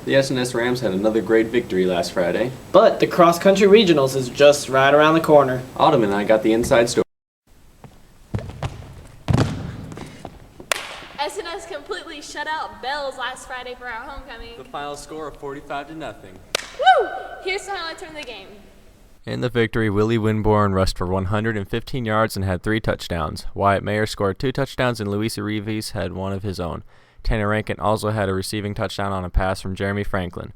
The SNS Rams had another great victory last Friday. But the cross-country regionals is just right around the corner. Autumn and I got the inside story. SNS completely shut out Bells last Friday for our homecoming. The final score of 45-0. Woo! Here's the highlights from the game. In the victory, Willie Winborn rushed for 115 yards and had 3 touchdowns. Wyatt Mayer scored 2 touchdowns and Luis Arrives had 1 of his own. Tanner Rankin also had a receiving touchdown on a pass from Jeremy Franklin.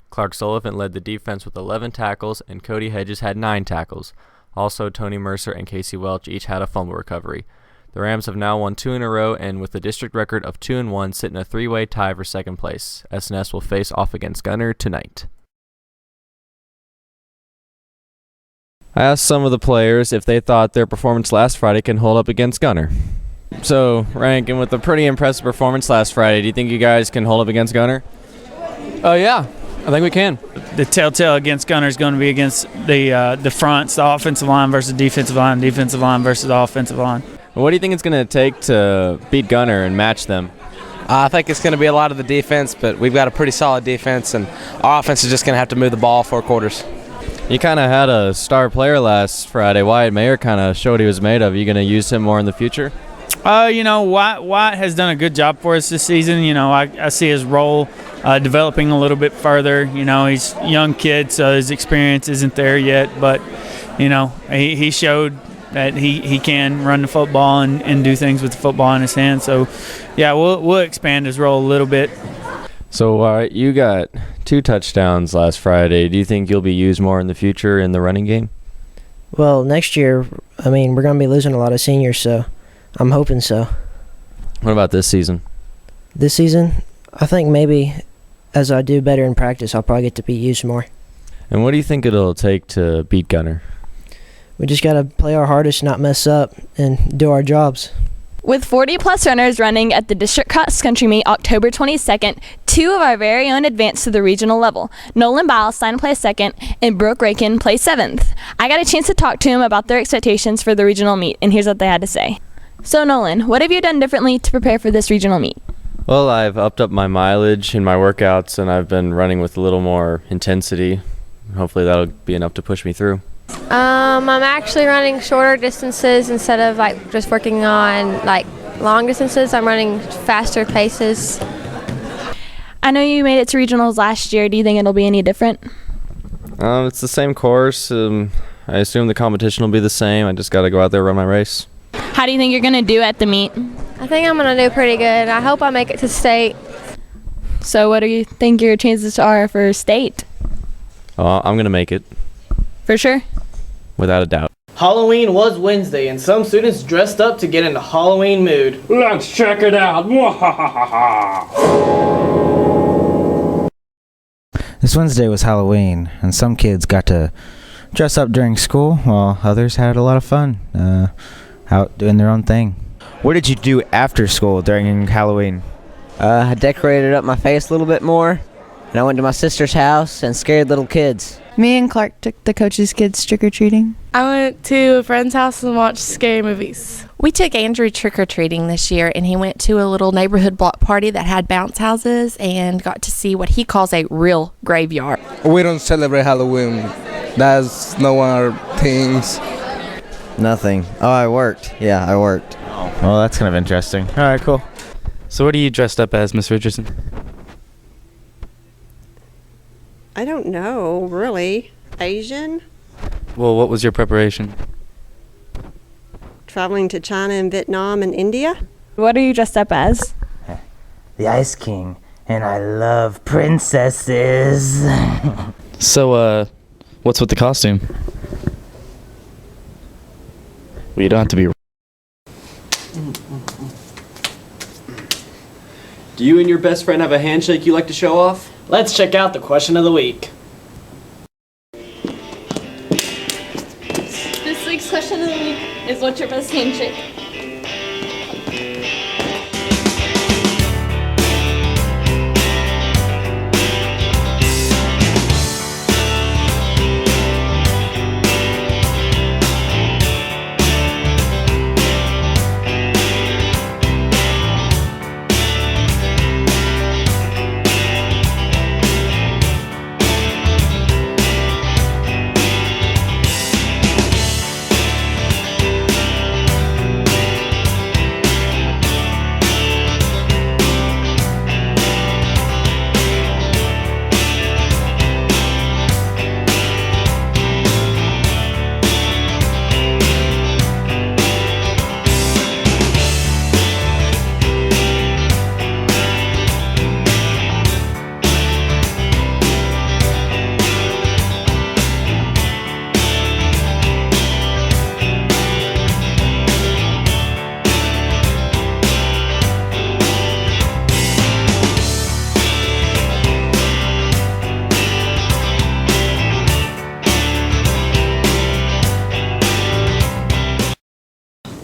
Clark Sullivan led the defense with 11 tackles and Cody Hedges had 9 tackles. Also, Tony Mercer and Casey Welch each had a fumble recovery. The Rams have now won 2 in a row and with the district record of 2-1 sit in a 3-way tie for second place. SNS will face off against Gunner tonight. I asked some of the players if they thought their performance last Friday can hold up against Gunner. So, Rankin, with a pretty impressive performance last Friday, do you think you guys can hold up against Gunner? Yeah, I think we can. The telltale against Gunner is going to be against the fronts, the offensive line versus defensive line versus the offensive line. What do you think it's going to take to beat Gunner and match them? I think it's going to be a lot of the defense, but we've got a pretty solid defense, and our offense is just going to have to move the ball 4 quarters. You kind of had a star player last Friday. Wyatt Mayer kind of showed what he was made of. Are you going to use him more in the future? Wyatt has done a good job for us this season. I see his role developing a little bit further. He's a young kid, so his experience isn't there yet. But, he showed that he can run the football and do things with the football in his hand. So, yeah, we'll expand his role a little bit. So, you got 2 touchdowns last Friday. Do you think you'll be used more in the future in the running game? Well, next year, we're going to be losing a lot of seniors, so I'm hoping so. What about this season? This season, I think maybe as I do better in practice, I'll probably get to be used more. And what do you think it'll take to beat Gunner? We just got to play our hardest, not mess up, and do our jobs. With 40-plus runners running at the District Cross Country Meet October 22nd, 2 of our very own advanced to the regional level. Nolan Biles signed to play 2nd, and Brooke Rakin play 7th. I got a chance to talk to him about their expectations for the regional meet, and here's what they had to say. So, Nolan, what have you done differently to prepare for this regional meet? Well, I've upped up my mileage in my workouts, and I've been running with a little more intensity. Hopefully that'll be enough to push me through. I'm actually running shorter distances instead of just working on long distances. I'm running faster paces. I know you made it to regionals last year. Do you think it'll be any different? It's the same course. I assume the competition will be the same. I just got to go out there and run my race. How do you think you're going to do at the meet? I think I'm going to do pretty good. I hope I make it to state. So what do you think your chances are for state? I'm going to make it. For sure? Without a doubt. Halloween was Wednesday, and some students dressed up to get in the Halloween mood. Let's check it out. This Wednesday was Halloween, and some kids got to dress up during school, while others had a lot of fun out doing their own thing. What did you do after school during Halloween? I decorated up my face a little bit more, and I went to my sister's house and scared little kids. Me and Clark took the coach's kids trick-or-treating. I went to a friend's house and watched scary movies. We took Andrew trick-or-treating this year, and he went to a little neighborhood block party that had bounce houses and got to see what he calls a real graveyard. We don't celebrate Halloween. That's no one of our things. Nothing. Oh, I worked. Yeah, I worked. Oh, well, that's kind of interesting. All right, cool. So what are you dressed up as, Miss Richardson? I don't know, really. Asian? Well, what was your preparation? Traveling to China and Vietnam and India? What are you dressed up as? The Ice King, and I love princesses. So, what's with the costume? Well, you don't have to be... Do you and your best friend have a handshake you like to show off? Let's check out the question of the week. This week's question of the week is, what's your best handshake?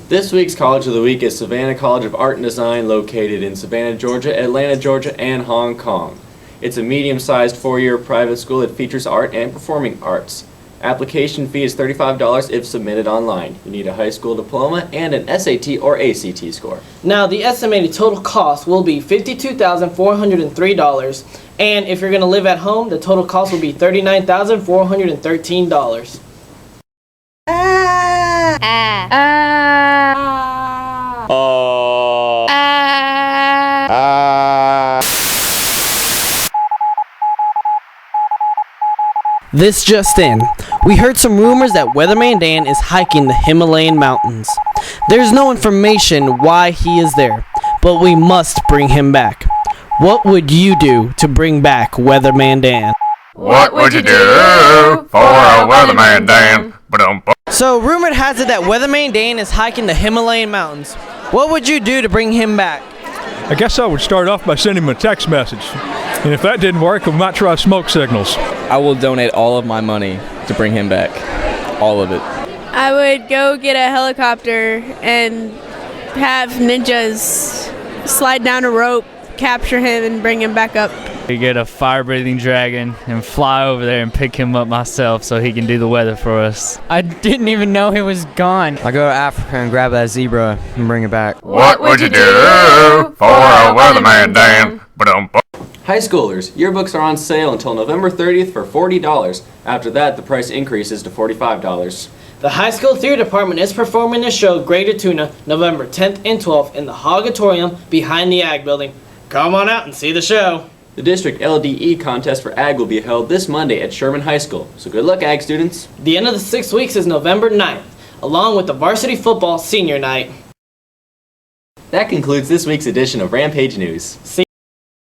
This week's College of the Week is Savannah College of Art and Design, located in Savannah, Georgia, Atlanta, Georgia, and Hong Kong. It's a medium-sized four-year private school that features art and performing arts. Application fee is $35 if submitted online. You need a high school diploma and an SAT or ACT score. Now, the estimated total cost will be $52,403, and if you're going to live at home, the total cost will be $39,413. This just in. We heard some rumors that Weatherman Dan is hiking the Himalayan mountains. There's no information why he is there, but we must bring him back. What would you do to bring back Weatherman Dan? What would you do for a Weatherman Dan? So, rumored has it that Weatherman Dan is hiking the Himalayan mountains. What would you do to bring him back? I guess I would start off by sending him a text message. And if that didn't work, we might try smoke signals. I will donate all of my money to bring him back. All of it. I would go get a helicopter and have ninjas slide down a rope, capture him, and bring him back up. We get a fire-breathing dragon and fly over there and pick him up myself so he can do the weather for us. I didn't even know he was gone. I go to Africa and grab that zebra and bring it back. What would you do for a Weatherman Dan? High schoolers, yearbooks are on sale until November 30th for $40. After that, the price increases to $45. The high school theater department is performing the show Greater Tuna November 10th and 12th in the Hogatorium behind the Ag Building. Come on out and see the show. The district LDE contest for Ag will be held this Monday at Sherman High School. So good luck, Ag students. The end of the 6 weeks is November 9th, along with the varsity football senior night. That concludes this week's edition of Rampage News.